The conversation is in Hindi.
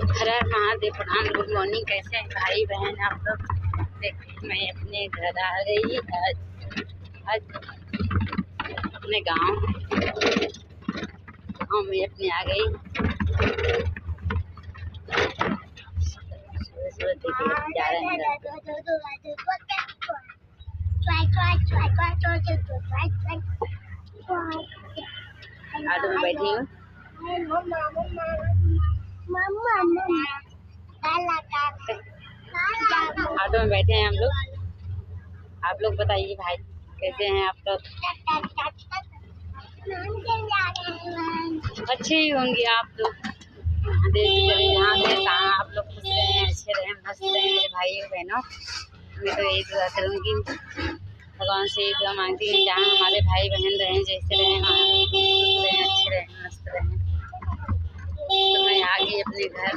हर हर महादेव, प्रणाम, गुड मॉर्निंग। कैसे हैं भाई बहन आप लोग? देखिए मैं अपने घर आ गई आज अपने गांव में अपने आ गई। सुबह सुबह देखिए जा रहे हैं। ऑटो में बैठी हूँ। ऑटो में बैठे हैं हम लोग। आप लोग बताइए भाई कैसे हैं आप लोग? अच्छे ही होंगे आप लोग। यहाँ से कहाँ आप लोग खुश रहें, अच्छे रहें, मस्त रहें मेरे भाइयों बहनों। मैं तो यही दुआ करूँगी, भगवान से यही दुआ मांगती हूँ जहाँ हमारे भाई बहन रहें, जैसे रहें, खुश रहें, अच्छे रहें, मस्त रहें। तो मैं आ गई अपने घर।